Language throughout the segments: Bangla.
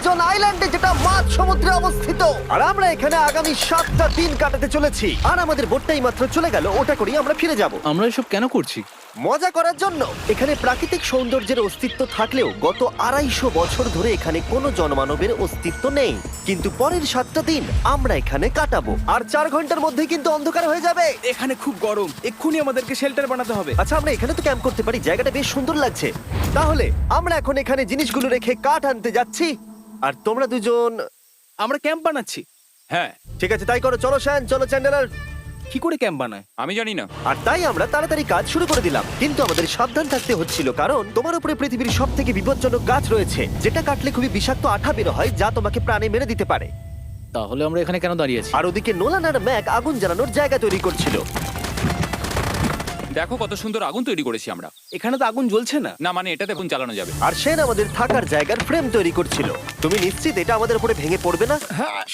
নির্জন আইল্যান্ডে, যেটা মাঝ সমুদ্রে অবস্থিত। আর আমরা এখানে আগামী 7টা দিন কাটাতে চলেছি। আর আমাদের বোটটাই মাত্র চলে গেল, ওটা করেই আমরা ফিরে যাব আমরা এসব কেন করছি? মজা করার জন্য। এখানে প্রাকৃতিক সৌন্দর্যের অস্তিত্ব থাকলেও গত 250 বছর ধরে এখানে কোনো জনমানবের অস্তিত্ব নেই। কিন্তু পরের 7টা দিন আমরা এখানে কাটাবো, আর 4 ঘন্টার মধ্যেই কিন্তু অন্ধকার হয়ে যাবে। এখানে খুব গরম, এক্ষুনি আমাদেরকে শেল্টার বানাতে হবে। আচ্ছা, আমরা এখানে তো ক্যাম্প করতে পারি, জায়গাটা বেশ সুন্দর লাগছে। তাহলে আমরা এখন এখানে জিনিসগুলো রেখে কাঠ আনতে যাচ্ছি, আর তোমরা দুজন। আমরা ক্যাম্প বানাচ্ছি। হ্যাঁ, ঠিক আছে, তাই করো। চলো শ্যান, চলো চ্যান্ডেলার। কি করে ক্যাম্প বানায়? আমি জানি না। আর তাই আমরা তাড়াতাড়ি কাজ শুরু করে দিলাম, কিন্তু আমাদের সাবধান থাকতে হচ্ছিল, কারণ তোমার উপরে পৃথিবীর সব থেকে বিপজ্জনক গাছ রয়েছে, যেটা কাটলে খুবই বিষাক্ত আঠা বের হয়, যা তোমাকে প্রাণে মেরে দিতে পারে। তাহলে আমরা এখানে কেন দাঁড়িয়ে আছি? আর ওদিকে নোলান আর ম্যাক আগুন জ্বালানোর জায়গা তৈরি করছিল। দেখো কত সুন্দর আগুন তৈরি করেছি আমরা। এখানে তো আগুন জ্বলছে না। না মানে এটাতে আগুন জ্বালানো যাবে। আর সেন আমাদের থাকার জায়গার ফ্রেম তৈরি করছিল। তুমি নিশ্চিত এটা আমাদের উপরে ভেঙে পড়বে না?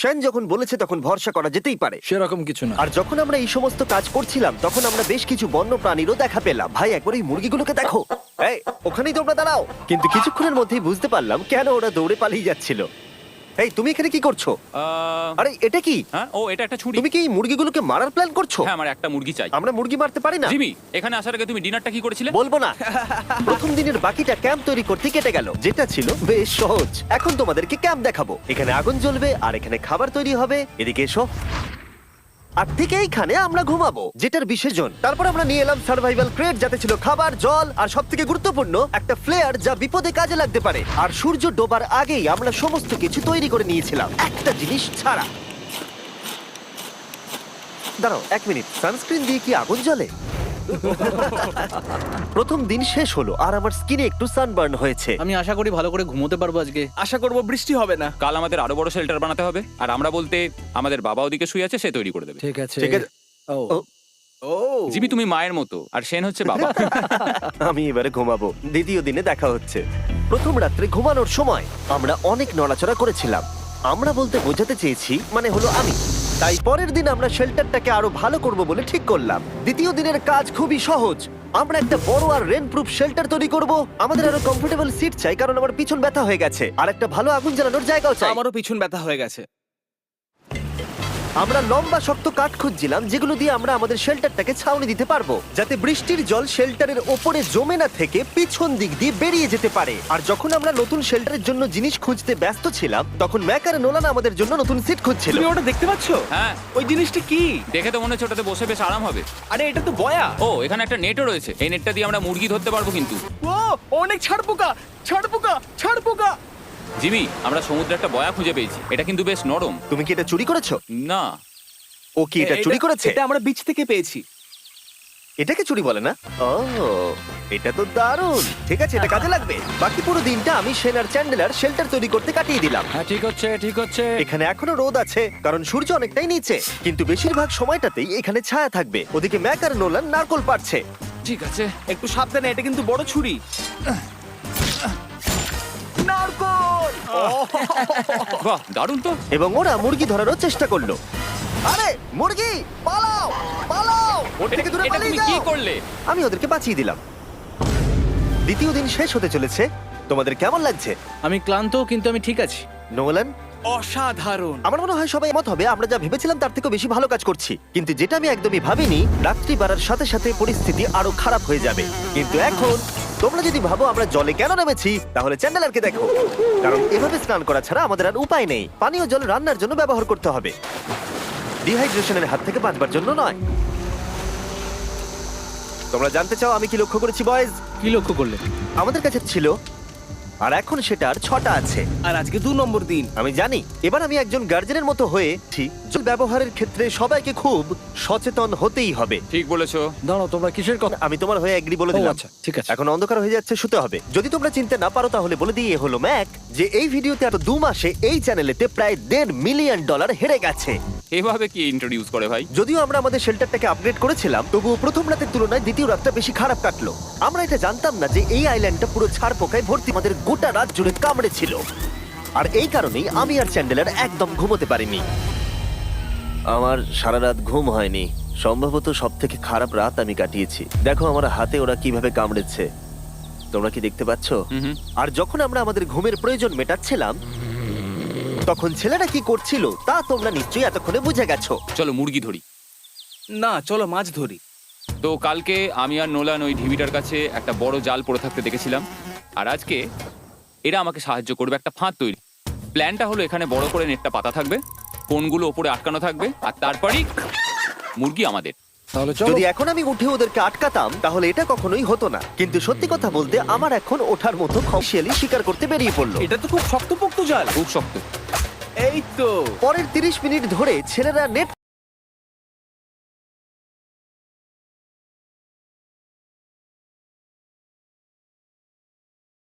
সেন যখন বলেছে তখন ভরসা করা যেতেই পারে। সেরকম কিছু না। আর যখন আমরা এই সমস্ত কাজ করছিলাম, তখন আমরা বেশ কিছু বন্য প্রাণীরও দেখা পেলাম। ভাই, একবার এই মুরগিগুলোকে দেখো। এই, ওখানেই তোমরা দাঁড়াও। কিন্তু কিছুক্ষণের মধ্যেই বুঝতে পারলাম কেন ওরা দৌড়ে পালিয়ে যাচ্ছিল। এই, তুমি এখানে কি করছো? আরে এটা কি? হ্যাঁ, ও এটা একটা ছুরি। তুমি কি এই মুরগিগুলোকে মারার প্ল্যান করছো? হ্যাঁ, আমার একটা মুরগি চাই। আমরা মুরগি মারতে পারি না। জিমি, এখানে আসার আগে তুমি ডিনারটা কি করেছিলে? বলবো না। প্রথম দিনের বাকিটা ক্যাম্প তৈরি করতে কেটে গেল, যেটা ছিল বেশ সহজ। এখন তোমাদেরকে ক্যাম্প দেখাবো। এখানে আগুন জ্বলবে আর এখানে খাবার তৈরি হবে। এদিকে এসো। আর ঠিক এইখানে আমরা ঘুমাবো, যেটার বিসর্জন। তারপর আমরা নিয়ে এলাম সার্ভাইভাল ক্রেট, যাতে ছিল খাবার, জল আর সবথেকে গুরুত্বপূর্ণ একটা ফ্লেয়ার, যা বিপদে কাজে লাগতে পারে। আর সূর্য ডোবার আগেই আমরা সমস্ত কিছু তৈরি করে নিয়েছিলাম, একটা জিনিস ছাড়া। দাঁড়াও 1 মিনিট, সানস্ক্রিন দিয়ে কি আগুন জ্বলে? প্রথম দিন শেষ হলো আর আমার স্কিনে একটু সানবার্ন হয়েছে। আমি আশা করি ভালো করে ঘুমোতে পারবো আজকে। আশা করব বৃষ্টি হবে না। কাল আমাদের আরো বড় শেল্টার বানাতে হবে। আর আমরা বলতে আমাদের বাবা ওদিকে শুয়ে আছে, সে তৈরি করে দেবে। ঠিক আছে। ঠিক আছে। ও ও, ও জিমি, তুমি মায়ের মতো আর সেন হচ্ছে বাবা। আমি এবারে ঘুমাবো। দ্বিতীয় দিনে দেখা হচ্ছে। প্রথম রাত্রে ঘুমানোর সময় আমরা অনেক নড়াচড়া করেছিলাম। আমরা বলতে বোঝাতে চেয়েছি, মানে হলো আমি। তাই পরের দিন আমরা শেল্টারটাকে আরো ভালো করব বলে ঠিক করলাম। দ্বিতীয় দিনের কাজ খুবই সহজ। আমরা একটা বড় আর রেন প্রুফ শেল্টার তৈরি করব। আমাদের আরো কমফোর্টেবল সিট চাই, কারণ আমার পিছন ব্যথা হয়ে গেছে। আর একটা ভালো আগুন জ্বালানোর জায়গাও চাই। আমারও পিছন ব্যথা হয়ে গেছে। আমরা লম্বা শক্ত কাঠ খুঁজছিলাম, যেগুলো দিয়ে আমরা আমাদের শেল্টারটাকে ছাউনি দিতে পারবো, যাতে বৃষ্টির জল শেল্টারের ওপরে জমে না থেকে পিছন দিক দিয়ে বেরিয়ে যেতে পারে। আর যখন আমরা নতুন শেল্টারের জন্য জিনিস খুঁজতে ব্যস্ত ছিলাম, তখন ম্যাক আর নোলান আমাদের জন্য নতুন সিট খুঁজছিল। তুমি ওটা দেখতে পাচ্ছো? হ্যাঁ, ওই জিনিসটা কি? দেখে তো মনে হচ্ছে ওটাতে বসে বেশ আরাম হবে। আরে এটা তো বয়া। ও, এখানে একটা নেটও রয়েছে। এই নেটটা দিয়ে আমরা মুরগি ধরতে পারবো। কিন্তু ও অনেক ছাড় পোকা, ছাড় পোকা, ছাড় পোকা। জিমি, আমরা সমুদ্রে একটা বয়া খুঁজে পেয়েছি। এটা কিন্তু বেশ নরম। তুমি কি এটা চুরি করেছো? না, ও কি এটা চুরি করেছে? এটা আমরা বিচ থেকে পেয়েছি। এটাকে চুরি বলে না? ও, এটা তো দারুণ। ঠিক আছে, এটা কাজে লাগবে। বাকি পুরো দিনটা আমি সেন আর চ্যান্ডেলার শেল্টার তৈরি করতে কাটিয়ে দিলাম। হ্যাঁ, ঠিক হচ্ছে, ঠিক হচ্ছে। এখানে এখনো রোদ আছে, কারণ সূর্য অনেকটাই নিচে, কিন্তু বেশিরভাগ সময়টাতেই এখানে ছায়া থাকবে। ওদিকে ম্যাক আর নোলান নারকোল পাড়ছে। ঠিক আছে। একটু সাবধানে, এটা কিন্তু বড় ছুরি। নারকোল। বাহ, দারুণ তো। এবং ওরা মুরগি ধরারও চেষ্টা করলো। আরে মুরগি, পালাও পালাও, ওর থেকে দূরে এটা পালিয়ে তুমি কি যাও। করলে? আমি ওদেরকে বাঁচিয়ে দিলাম। দ্বিতীয় দিন শেষ হতে চলেছে। তোমাদের কেমন লাগছে? আমি ক্লান্ত, কিন্তু আমি ঠিক আছি। নোলান? অসাধারণ। আমার মনে হয় সবাই মত হবে আমরা যা ভেবেছিলাম তার থেকেও বেশি ভালো কাজ করছি। কিন্তু যেটা আমি একদমই ভাবিনি, রাত্রি বাড়ার সাথে সাথে পরিস্থিতি আরো খারাপ হয়ে যাবে। কিন্তু এখন তোমরা যদি ভাবো আমরা জলে কেন নেমেছি, তাহলে চ্যান্ডেলারকে দেখো। কারণ এভাবে স্নান করা ছাড়া আমাদের আর উপায় নেই। পানীয় জল রান্নার জন্য ব্যবহার করতে হবে, ডিহাইড্রেশনের হাত থেকে বাঁচবার জন্য নয়। তোমরা জানতে চাও আমি কি লক্ষ্য করেছি বয়েজ? কি লক্ষ্য করলে? আমাদের কাছে ছিল, আর এখন সেটা আর 6টা আছে। আর আজকে 2 নম্বর দিন। আমি জানি। এবার আমি একজন গার্জেনের মতো হয়েছি। জল ব্যবহারের ক্ষেত্রে সবাইকে খুব সচেতন হতেই হবে। ঠিক বলেছো। দাঁড়াও, তোমরা কিসের কথা? আমি তোমার হয়ে এগ্রি বলে ও, দিলাম। আচ্ছা, ঠিক আছে। এখন অন্ধকার হয়ে যাচ্ছে, শুতে হবে। যদি তোমরা চিনতে না পারো তাহলে বলে দিয়ে হলো ম্যাক যে এই ভিডিওতে আর 2 মাসে এই চ্যানেলেতে প্রায় $1.5 মিলিয়ন হেরে গেছে। এভাবে কি ইন্ট্রোডিউস করে ভাই? যদিও আমরা আমাদের শেল্টারটাকে আপগ্রেড করেছিলাম, তবুও প্রথম রাতের তুলনায় দ্বিতীয় রাতটা বেশি খারাপ কাটলো। আমরা এটা জানতাম না যে এই আইল্যান্ডটা পুরো ছাড় পোকায় ভর্তি। আমাদের গোটা রাত জুড়ে কামড়েছিল। আর এই কারণেই আমি আর চ্যান্ডেলার একদম ঘুমোতে পারিনি। আমার সারা রাত ঘুম হয়নি। সম্ভবত সব থেকে খারাপ রাত আমি কাটিয়েছি। দেখো আমার হাতে ওরা কিভাবে কামড়েছে, তোমরা কি দেখতে পাচ্ছ? হুম। আর যখন আমরা আমাদের ঘুমের প্রয়োজন মেটাচ্ছিলাম, তখন ছেলেরা কি করছিল তা তোমরা নিশ্চয়ই এতক্ষণে বুঝে গেছো। চলো মুরগি ধরি। না চলো মাছ ধরি। তো কালকে আমি আর নোলান ওই ঢিবিটার কাছে একটা বড় জাল পড়ে থাকতে দেখেছিলাম, আর আজকে এরা আমাকে সাহায্য করবে একটা ফাঁদ তৈরি। প্ল্যানটা হলো এখানে বড় করে নেটটা পাতা থাকবে, কোনগুলো ওপরে আটকানো থাকবে, আর তারপরেই মুরগি আমাদের। তাহলে চলো। যদি এখন আমি উঠে ওদেরকে আটকাতাম তাহলে এটা কখনোই হতো না, কিন্তু সত্যি কথা বলতে আমার এখন ওঠার মতো খবশিয়ালি শিকার করতে বেরিয়ে পড়লো। এটা তো খুব শক্তপোক্ত জাল। খুব শক্ত। এই তো পরের 30 মিনিট ধরে ছেলেরা নেট